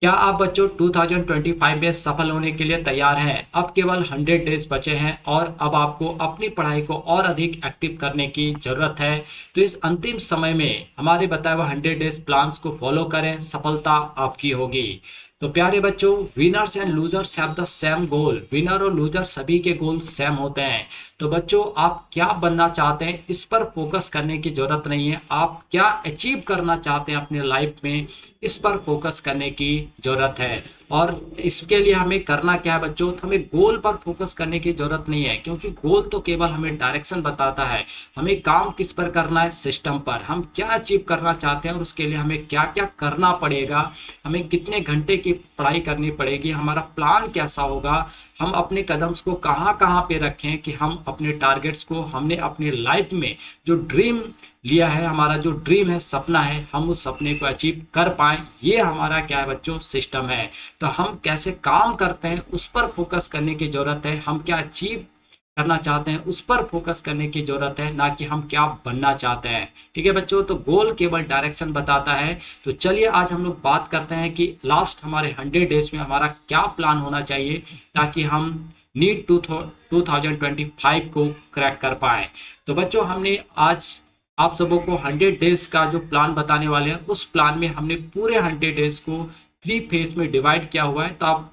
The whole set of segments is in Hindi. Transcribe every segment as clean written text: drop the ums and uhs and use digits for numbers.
क्या आप बच्चों 2025 में सफल होने के लिए तैयार हैं? अब केवल 100 डेज बचे हैं और अब आपको अपनी पढ़ाई को और अधिक एक्टिव करने की ज़रूरत है। तो इस अंतिम समय में हमारे बताए हुए 100 डेज प्लान्स को फॉलो करें, सफलता आपकी होगी। तो प्यारे बच्चों, winners and losers have the same goal. Winner और लूजर सभी के गोल सेम होते हैं। तो बच्चों, आप क्या बनना चाहते हैं इस पर फोकस करने की जरूरत नहीं है। आप क्या अचीव करना चाहते हैं अपने लाइफ में, इस पर फोकस करने की जरूरत है। और इसके लिए हमें करना क्या है बच्चों, तो हमें गोल पर फोकस करने की जरूरत नहीं है, क्योंकि गोल तो केवल हमें डायरेक्शन बताता है। हमें काम किस पर करना है, सिस्टम पर। हम क्या अचीव करना चाहते हैं और उसके लिए हमें क्या क्या करना पड़ेगा, हमें कितने घंटे की पढ़ाई करनी पड़ेगी, हमारा प्लान कैसा होगा, हम अपने कदम्स को कहाँ कहाँ पे रखें कि हम अपने टारगेट्स को, हमने अपनी लाइफ में जो ड्रीम लिया है, हमारा जो ड्रीम है, सपना है, हम उस सपने को अचीव कर पाए। ये हमारा क्या है बच्चों, सिस्टम है। तो हम कैसे काम करते हैं उस पर फोकस करने की जरूरत है। हम क्या अचीव करना चाहते हैं उस पर फोकस करने की जरूरत है, ना कि हम क्या बनना चाहते हैं। ठीक है बच्चों, तो गोल केवल डायरेक्शन बताता है। तो चलिए आज हम लोग बात करते हैं कि लास्ट हमारे 100 डेज में हमारा क्या प्लान होना चाहिए, ताकि हम नीट 2025 को क्रैक कर पाए। तो बच्चों, हमने आज आप सबों को 100 डेज का जो प्लान बताने वाले हैं, उस प्लान में हमने पूरे 100 डेज को 3 फेज में डिवाइड किया हुआ है। तो आप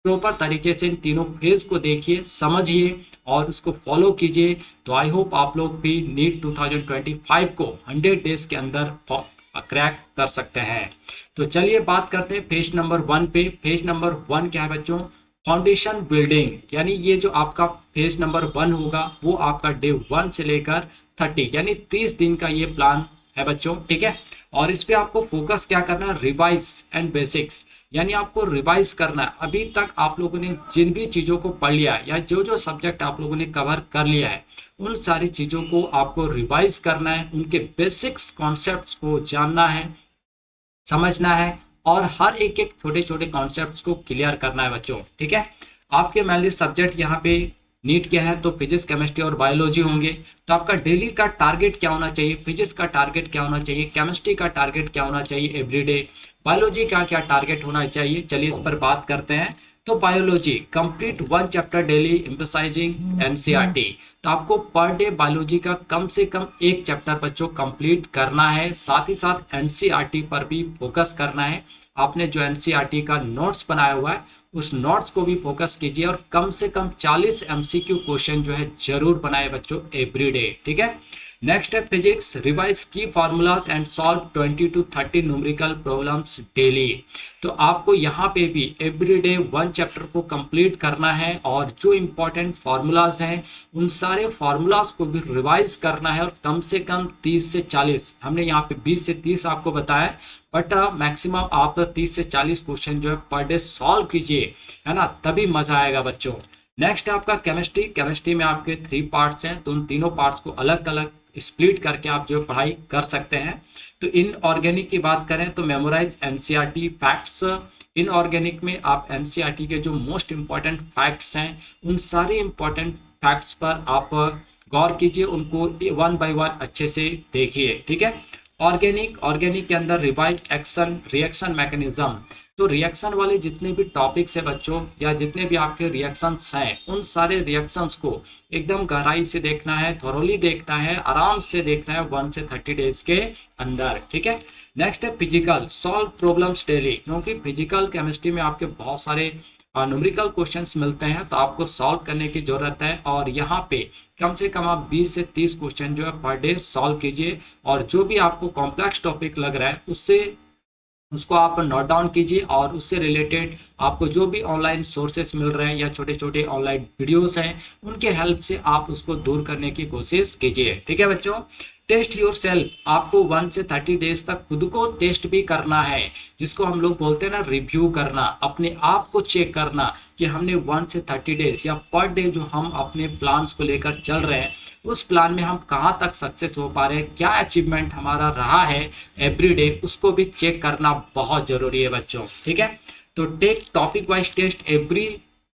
प्रॉपर तरीके से इन तीनों फेज को देखिए, समझिए और उसको फॉलो कीजिए। तो आई होप आप लोग भी नीट 2025 को 100 डेज के अंदर क्रैक कर सकते हैं। तो चलिए बात करते हैं फेज नंबर 1 पे। फेज नंबर 1 क्या है बच्चों, फाउंडेशन बिल्डिंग। यानी ये जो आपका फेज नंबर 1 होगा वो आपका डे 1 से लेकर 30 यानी 30 दिन का ये प्लान है बच्चों। ठीक है, और इस पे आपको फोकस क्या करना है, रिवाइज एंड बेसिक्स। यानी आपको रिवाइज करना है। अभी तक आप लोगों ने जिन भी चीज़ों को पढ़ लिया है या जो जो सब्जेक्ट आप लोगों ने कवर कर लिया है, उन सारी चीज़ों को आपको रिवाइज करना है। उनके बेसिक्स कॉन्सेप्ट्स को जानना है, समझना है और हर एक एक छोटे छोटे कॉन्सेप्ट्स को क्लियर करना है बच्चों। ठीक है, आपके मेनली सब्जेक्ट यहाँ पे नीट क्या है, तो फिजिक्स, केमिस्ट्री और बायोलॉजी होंगे। तो आपका डेली का टारगेट क्या होना चाहिए, फिजिक्स का टारगेट क्या होना चाहिए, केमिस्ट्री का टारगेट क्या होना चाहिए एवरीडे, बायोलॉजी का क्या टारगेट होना चाहिए, चलिए इस पर बात करते हैं। तो biology complete 1 chapter daily emphasising NCERT. तो आपको पर डे बायोलॉजी का कम से कम 1 चैप्टर बच्चों कंप्लीट करना है। साथ ही साथ एनसीईआरटी पर भी फोकस करना है। आपने जो एनसीईआरटी का नोट्स बनाया हुआ है उस नोट्स को भी फोकस कीजिए और कम से कम 40 एमसीक्यू क्वेश्चन जो है जरूर बनाए बच्चों एवरीडे। ठीक है, नेक्स्ट है फिजिक्स, रिवाइज की formulas and solve 20 to 30 numerical problems daily. तो आपको यहाँ पे भी एवरीडे 1 चैप्टर को कंप्लीट करना है और जो इम्पोर्टेंट फार्मूलाज हैं उन सारे फार्मूलाज को भी रिवाइज करना है। और कम से कम 30 से 40, हमने यहाँ पे 20 से 30 आपको बताया, बट मैक्सिमम आप 30 से 40 क्वेश्चन जो है पर डे सॉल्व कीजिए, है ना, तभी मजा आएगा बच्चों। नेक्स्ट है आपका केमिस्ट्री। केमिस्ट्री में आपके 3 पार्ट्स हैं, तो उन तीनों पार्ट्स को अलग अलग स्प्लिट करके आप जो पढ़ाई कर सकते हैं। तो इन ऑर्गेनिक की बात करें तो memorize NCERT facts. Inorganic में आप एनसीईआरटी के जो मोस्ट इंपॉर्टेंट फैक्ट्स हैं उन सारे इंपॉर्टेंट फैक्ट्स पर आप गौर कीजिए, उनको 1 by 1 अच्छे से देखिए। ठीक है, ऑर्गेनिक के अंदर रिवाइज एक्शन रिएक्शन मैकेनिज्म। तो रिएक्शन वाले जितने भी टॉपिक्स है बच्चों, या जितने भी आपके रिएक्शंस हैं, उन सारे रिएक्शंस को एकदम गहराई से देखना है, थोरोली देखना है, आराम से देखना है 1 से 30 डेज के अंदर। ठीक है, नेक्स्ट है फिजिकल, सॉल्व प्रॉब्लम्स डेली। क्योंकि फिजिकल केमिस्ट्री में आपके बहुत सारे न्यूमेरिकल क्वेश्चंस मिलते हैं, तो आपको सॉल्व करने की जरूरत है। और यहाँ पे कम से कम आप 20 से 30 क्वेश्चन जो है पर डे सॉल्व कीजिए। और जो भी आपको कॉम्प्लेक्स टॉपिक लग रहा है उसको आप नोट डाउन कीजिए, और उससे रिलेटेड आपको जो भी ऑनलाइन सोर्सेस मिल रहे हैं या छोटे छोटे ऑनलाइन वीडियोस हैं उनके हेल्प से आप उसको दूर करने की कोशिश कीजिए। ठीक है बच्चों, टेस्ट योर सेल्फ। आपको 1 से 30 डेज तक खुद को टेस्ट भी करना है, जिसको हम लोग बोलते हैं ना रिव्यू करना, अपने आप को चेक करना कि हमने 1 से 30 डेज या पर डे जो हम अपने प्लान्स को लेकर चल रहे हैं उस प्लान में हम कहाँ तक सक्सेस हो पा रहे हैं, क्या अचीवमेंट हमारा रहा है एवरीडे, उसको भी चेक करना बहुत जरूरी है बच्चों। ठीक है, तो take topic wise test every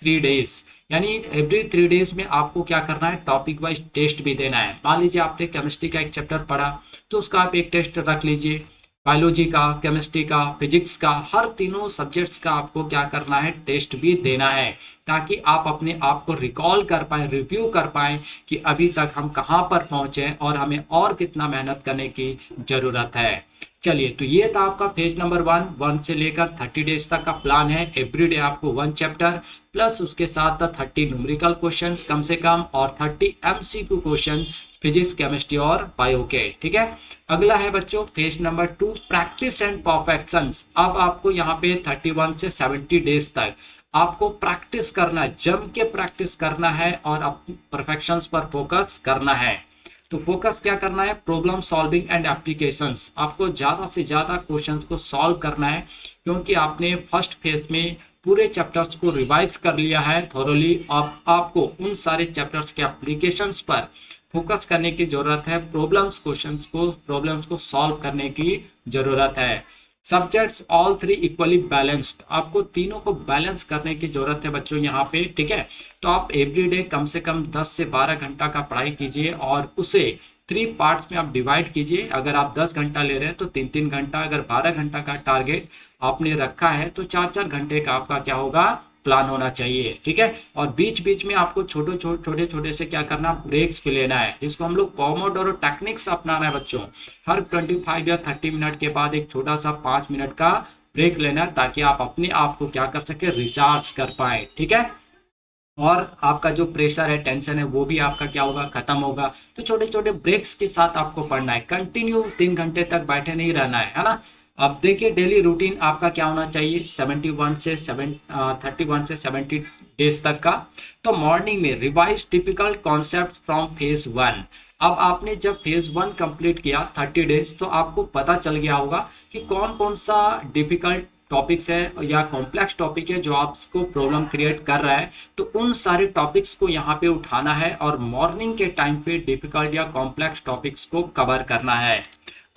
3 days. यानी एवरी 3 डेज में आपको क्या करना है, टॉपिक वाइज टेस्ट भी देना है। मान लीजिए आपने केमिस्ट्री का एक चैप्टर पढ़ा तो उसका आप एक टेस्ट रख लीजिए। बायोलॉजी का, केमिस्ट्री का, फिजिक्स का, हर तीनों सब्जेक्ट्स का आपको क्या करना है, टेस्ट भी देना है, ताकि आप अपने आप को रिकॉल कर पाए, रिव्यू कर पाए कि अभी तक हम कहाँ पर पहुंचे और हमें और कितना मेहनत करने की जरूरत है। चलिए, तो ये था आपका फेज नंबर 1 से लेकर 30 डेज तक का प्लान है। एवरीडे आपको 1 चैप्टर प्लस उसके साथ 30 न्यूमेरिकल क्वेश्चंस कम से कम और 30 एमसीक्यू क्वेश्चन फिजिक्स, केमिस्ट्री और बायो के। ठीक है, अगला है बच्चों phase number 2, practice and perfection. अब आपको यहाँ पे 31 से 70 डेज तक आपको प्रैक्टिस करना है, जम के प्रैक्टिस करना है और परफेक्शंस पर फोकस करना है। तो फोकस क्या करना है, प्रॉब्लम सॉल्विंग एंड एप्लीकेशंस। आपको ज़्यादा से ज़्यादा क्वेश्चंस को सॉल्व करना है, क्योंकि आपने फर्स्ट फेज में पूरे चैप्टर्स को रिवाइज कर लिया है थोरोली। अब आपको उन सारे चैप्टर्स के एप्लीकेशंस पर फोकस करने की जरूरत है, प्रॉब्लम्स को सॉल्व करने की जरूरत है। सब्जेक्ट्स ऑल 3 इक्वली बैलेंस्ड, आपको तीनों को बैलेंस करने की जरूरत है बच्चों यहाँ पे। ठीक है, तो आप एवरीडे कम से कम 10 से 12 घंटा का पढ़ाई कीजिए और उसे 3 पार्ट्स में आप डिवाइड कीजिए। अगर आप 10 घंटा ले रहे हैं तो 3-3 घंटा, अगर 12 घंटा का टारगेट आपने रखा है तो 4-4 घंटे का आपका क्या होगा, प्लान होना चाहिए। ठीक है, और बीच बीच में आपको छोटे से क्या करना, ब्रेक्स भी लेना है, जिसको हम लोग पोमोडोरो टेक्निक्स अपनाना है बच्चों। हर 25 या 30 मिनट के बाद एक छोटा सा 5 मिनट का ब्रेक लेना है, ताकि आप अपने आप को क्या कर सके, रिचार्ज कर पाए। ठीक है, और आपका जो प्रेशर है, टेंशन है, वो भी आपका क्या होगा, खत्म होगा। तो छोटे छोटे ब्रेक्स के साथ आपको पढ़ना है, कंटिन्यू 3 घंटे तक बैठे नहीं रहना है ना। अब देखिए डेली रूटीन आपका क्या होना चाहिए, 31 से 70 डेज तक का। तो मॉर्निंग में revise typical concept from phase 1। अब आपने जब फेज 1 कंप्लीट किया 30 डेज, तो आपको पता चल गया होगा कि कौन कौन सा डिफिकल्ट टॉपिक्स है या कॉम्प्लेक्स टॉपिक है जो आपको प्रॉब्लम क्रिएट कर रहा है। तो उन सारे टॉपिक्स को यहाँ पे उठाना है और मॉर्निंग के टाइम पे डिफिकल्ट या कॉम्प्लेक्स टॉपिक्स को कवर करना है।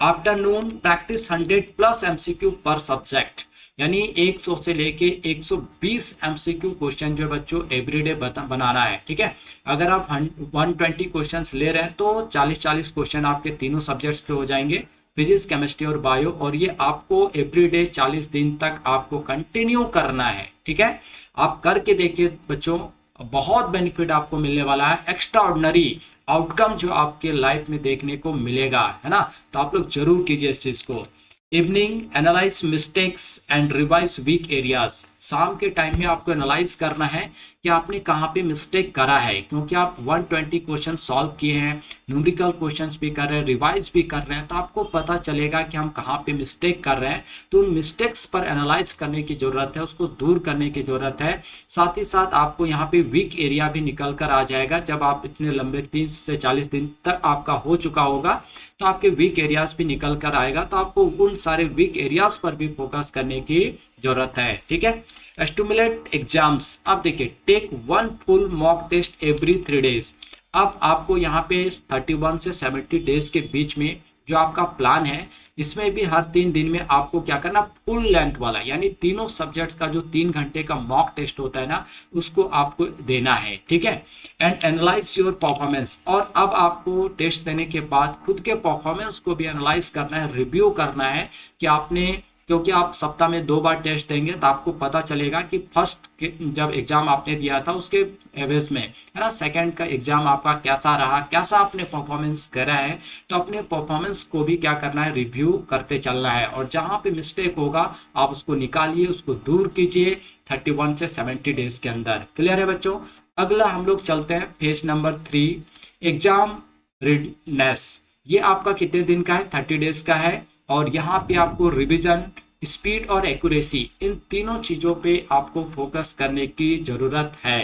आफ्टरनून प्रैक्टिस 100 प्लस एमसीक्यू पर सब्जेक्ट, यानी 100 से लेके 120 एमसीक्यू क्वेश्चन जो बच्चों एवरीडे बनाना है। ठीक है, अगर आप 120 क्वेश्चंस ले रहे हैं तो 40-40 क्वेश्चन आपके तीनों सब्जेक्ट्स के हो जाएंगे, फिजिक्स, केमिस्ट्री और बायो। और ये आपको एवरीडे 40 दिन तक आपको कंटिन्यू करना है। ठीक है, आप करके देखिए बच्चों, बहुत बेनिफिट आपको मिलने वाला है, एक्स्ट्रा ऑर्डिनरी आउटकम जो आपके लाइफ में देखने को मिलेगा, है ना। तो आप लोग जरूर कीजिए इस चीज को। Evening analyse mistakes and revise weak areas, शाम के टाइम में आपको एनालाइज करना है कि आपने कहाँ पे मिस्टेक करा है, क्योंकि आप 120 क्वेश्चन सॉल्व किए हैं, न्यूमेरिकल क्वेश्चंस भी कर रहे हैं, रिवाइज भी कर रहे हैं, तो आपको पता चलेगा कि हम कहाँ पे मिस्टेक कर रहे हैं। तो उन मिस्टेक्स पर एनालाइज करने की जरूरत है, उसको दूर करने की जरूरत है। साथ ही साथ आपको यहाँ पे वीक एरिया भी निकल कर आ जाएगा। जब आप इतने लंबे 30 से 40 दिन तक आपका हो चुका होगा, तो आपके वीक एरियाज भी निकल कर आएगा। तो आपको उन सारे वीक एरियाज पर भी फोकस करने की जरूरत है। ठीक है, एस्टिमुलेट एग्जाम्स। अब देखिए, take 1 full mock test every 3 days. अब आपको यहाँ पे 31 से 70 डेज के बीच में जो आपका प्लान है, इसमें भी हर 3 दिन में आपको क्या करना, फुल लेंथ वाला, यानी तीनों सब्जेक्ट्स का जो 3 घंटे का मॉक टेस्ट होता है ना, उसको आपको देना है। ठीक है, एंड एनालाइज योर परफॉर्मेंस। और अब आपको टेस्ट देने के बाद खुद के परफॉर्मेंस को भी एनालाइज करना है, रिव्यू करना है कि आपने, क्योंकि आप सप्ताह में 2 बार टेस्ट देंगे तो आपको पता चलेगा कि फर्स्ट जब एग्जाम आपने दिया था उसके एवरेज में, है ना, सेकंड का एग्जाम आपका कैसा रहा, कैसा आपने परफॉर्मेंस करा है। तो अपने परफॉर्मेंस को भी क्या करना है, रिव्यू करते चलना है, और जहां पे मिस्टेक होगा आप उसको निकालिए, उसको दूर कीजिए 31 से 70 डेज के अंदर। क्लियर है बच्चों। अगला हम लोग चलते हैं फेज नंबर 3, एग्जाम रेडनेस। ये आपका कितने दिन का है, 30 डेज का है। और यहाँ पे आपको रिवीजन, स्पीड और एक्यूरेसी, इन तीनों चीजों पे आपको फोकस करने की जरूरत है।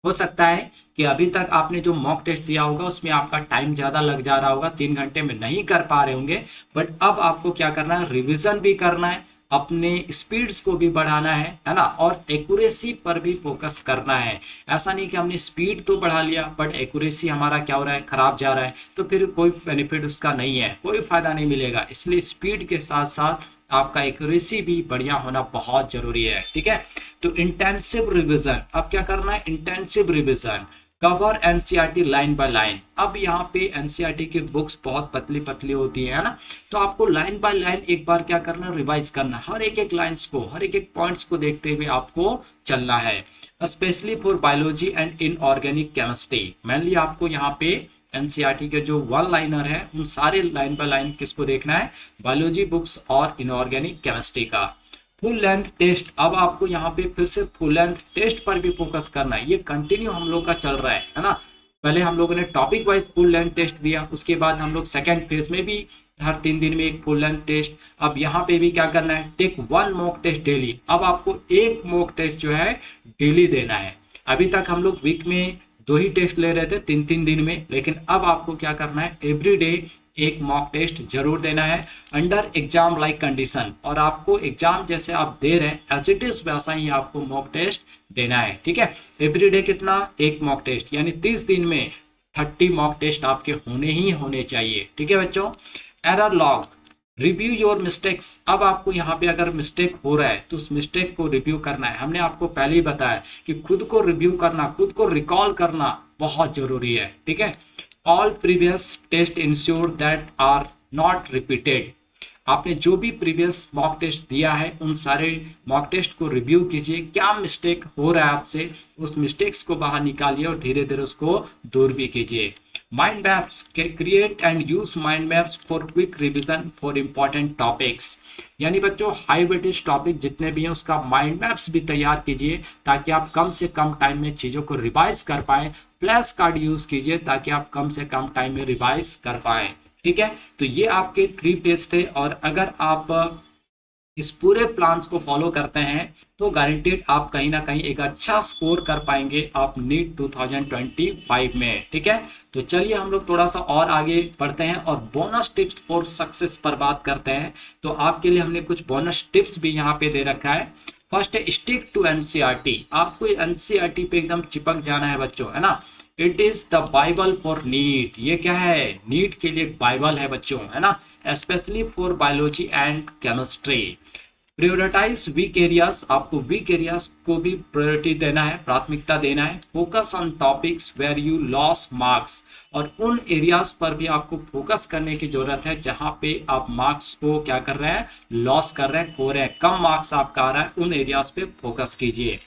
हो सकता है कि अभी तक आपने जो मॉक टेस्ट दिया होगा उसमें आपका टाइम ज्यादा लग जा रहा होगा, 3 घंटे में नहीं कर पा रहे होंगे, बट अब आपको क्या करना है, रिवीजन भी करना है, अपने स्पीड्स को भी बढ़ाना है ना, और एक्यूरेसी पर भी फोकस करना है। ऐसा नहीं कि हमने स्पीड तो बढ़ा लिया बट एक्यूरेसी हमारा क्या हो रहा है, खराब जा रहा है, तो फिर कोई बेनिफिट उसका नहीं है, कोई फायदा नहीं मिलेगा। इसलिए स्पीड के साथ साथ आपका एक्यूरेसी भी बढ़िया होना बहुत जरूरी है। ठीक है, तो इंटेंसिव रिवीजन। अब क्या करना है, intensive revision, cover NCERT line by line. अब यहाँ पे एनसीईआरटी की बुक्स बहुत पतली पतली होती है ना, तो आपको लाइन बाय लाइन एक बार क्या करना, रिवाइज करना, हर एक एक लाइंस को, हर एक एक पॉइंट्स को देखते हुए आपको चलना है। Specially for biology and inorganic chemistry, mainly आपको यहाँ पे एनसीईआरटी के जो वन लाइनर है उन सारे लाइन बाय लाइन किसको देखना है, बायोलॉजी बुक्स और इनऑर्गेनिक केमिस्ट्री का। फुल लेंथ टेस्ट, अब आपको यहाँ पे फिर से फुल लेंथ टेस्ट पर भी फोकस करना है, ये कंटिन्यू हम लोग का चल रहा है ना। पहले हम लोगों ने topic wise full length test दिया, उसके बाद हम लोग सेकेंड फेज में भी हर 3 दिन में एक फुल लेंथ टेस्ट। अब यहाँ पे भी क्या करना है, टेक 1 मॉक टेस्ट डेली। अब आपको एक मॉक टेस्ट जो है डेली देना है। अभी तक हम लोग वीक में 2 ही टेस्ट ले रहे थे 3 दिन में, लेकिन अब आपको क्या करना है, एवरी डे एक मॉक टेस्ट जरूर देना है अंडर एग्जाम लाइक कंडीशन। और आपको एग्जाम जैसे आप दे रहे हैं एज इट इज वैसा ही आपको मॉक टेस्ट देना है, ठीक है। एवरी डे कितना, एक मॉक टेस्ट, यानी 30 दिन में 30 मॉक टेस्ट आपके होने ही होने चाहिए, ठीक है बच्चों। Error log, review your mistakes. अब आपको यहाँ पे अगर मिस्टेक हो रहा है तो उस मिस्टेक को रिव्यू करना है। हमने आपको पहले ही बताया कि खुद को रिव्यू करना, खुद को रिकॉल करना बहुत जरूरी है, ठीक है। All previous test ensure that are not repeated. आपने जो भी प्रीवियस मॉक टेस्ट दिया है उन सारे मॉक टेस्ट को रिव्यू कीजिए, क्या मिस्टेक हो रहा है आपसे, उस मिस्टेक्स को बाहर निकालिए और धीरे धीरे उसको दूर भी कीजिए। Mind maps, create and use mind maps for quick revision for important topics. यानी बच्चों हाई वेटेज टॉपिक जितने भी हैं उसका माइंड मैप्स भी तैयार कीजिए ताकि आप कम से कम टाइम में चीज़ों को रिवाइज कर पाए। फ्लैश कार्ड यूज कीजिए ताकि आप कम से कम टाइम में रिवाइज कर पाए, ठीक है। तो ये आपके 3 पेज थे, और अगर आप इस पूरे प्लान्स को फॉलो करते हैं तो गारंटेड आप कहीं ना कहीं एक अच्छा स्कोर कर पाएंगे आप नीट 2025 में, ठीक है। तो चलिए हम लोग थोड़ा सा और आगे बढ़ते हैं और बोनस टिप्स फॉर सक्सेस पर बात करते हैं। तो आपके लिए हमने कुछ बोनस टिप्स भी यहाँ पे दे रखा है। फर्स्ट है स्टिक टू एनसीईआरटी। आपको एनसीईआरटी पे एकदम चिपक जाना है बच्चों, है ना। It is the bible for NEET. ये क्या है, नीट के लिए बाइबल है बच्चों, है ना। Specially for biology and chemistry. Prioritize weak areas, आपको वीक एरियाज को भी प्रायोरिटी देना है, प्राथमिकता देना है। Focus on topics where you loss marks, और उन एरियाज पर भी आपको फोकस करने की जरूरत है जहां पे आप मार्क्स को क्या कर रहे हैं, लॉस कर रहे हैं, खो रहे हैं, कम मार्क्स आपका आ रहा है, उन एरियाज पे फोकस कीजिए।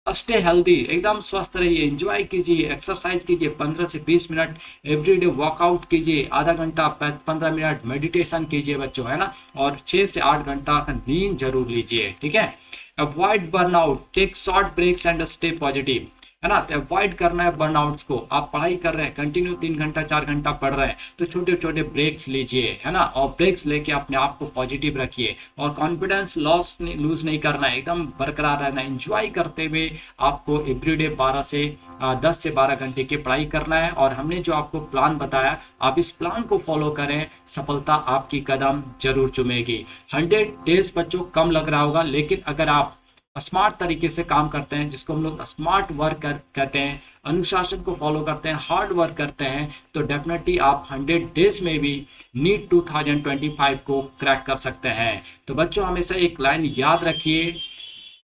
स्टे हेल्दी, एकदम स्वस्थ रहिए, एंजॉय कीजिए, एक्सरसाइज कीजिए 15 से 20 मिनट एवरीडे, वर्कआउट कीजिए, आधा घंटा 15 मिनट मेडिटेशन कीजिए बच्चों, है ना। और 6 से 8 घंटा का नींद जरूर लीजिए, ठीक है। Avoid burnout, take short breaks and stay positive, है ना। तो अवॉइड करना है बर्नआउट्स को। आप पढ़ाई कर रहे हैं, कंटिन्यू 3 घंटा 4 घंटा पढ़ रहे हैं, तो छोटे छोटे ब्रेक्स लीजिए, है ना। और ब्रेक्स लेके अपने आप को पॉजिटिव रखिए, और कॉन्फिडेंस लूज नहीं करना है, एकदम बरकरार रहना है। एंजॉय करते हुए आपको एवरीडे 10 से 12 घंटे की पढ़ाई करना है। और हमने जो आपको प्लान बताया, आप इस प्लान को फॉलो करें, सफलता आपकी कदम जरूर चूमेगी। 100 डेज बच्चों कम लग रहा होगा, लेकिन अगर आप स्मार्ट तरीके से काम करते हैं, जिसको हम लोग स्मार्ट वर्क कहते हैं, अनुशासन को फॉलो करते हैं, हार्ड वर्क करते हैं, तो डेफिनेटली आप 100 डेज में भी नीट 2025 को क्रैक कर सकते हैं। तो बच्चों हमेशा एक लाइन याद रखिए,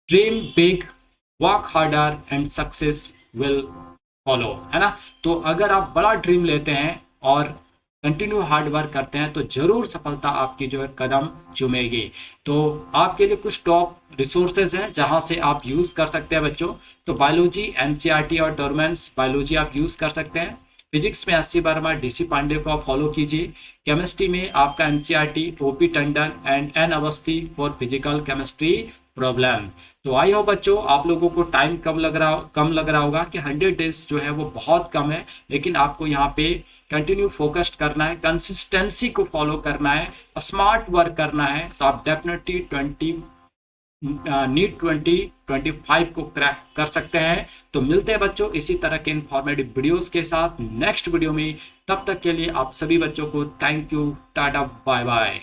dream big, work harder and success will follow, है ना। तो अगर आप बड़ा ड्रीम लेते हैं और कंटिन्यू हार्ड वर्क करते हैं तो जरूर सफलता आपकी जो है कदम चूमेगी। तो आपके लिए कुछ टॉप रिसोर्सेज हैं जहां से आप यूज कर सकते हैं बच्चों। तो बायोलॉजी, एनसीईआरटी और डोरमेंस बायोलॉजी आप यूज कर सकते हैं। फिजिक्स में एससी वर्मा, डीसी पांडे को आप फॉलो कीजिए। केमिस्ट्री में आपका NCERT, OP Tandon and N Awasthi for physical chemistry problem. तो आई होप बच्चों आप लोगों को टाइम कम लग रहा होगा कि 100 डेज जो है वो बहुत कम है, लेकिन आपको यहाँ पे कंटिन्यू फोकस्ड करना है, कंसिस्टेंसी को फॉलो करना है, स्मार्ट वर्क करना है। तो आप डेफिनेटली नीट 2025 को क्रैक कर सकते हैं। तो मिलते हैं बच्चों इसी तरह के इंफॉर्मेटिव वीडियोस के साथ नेक्स्ट वीडियो में। तब तक के लिए आप सभी बच्चों को thank you, tata, bye bye.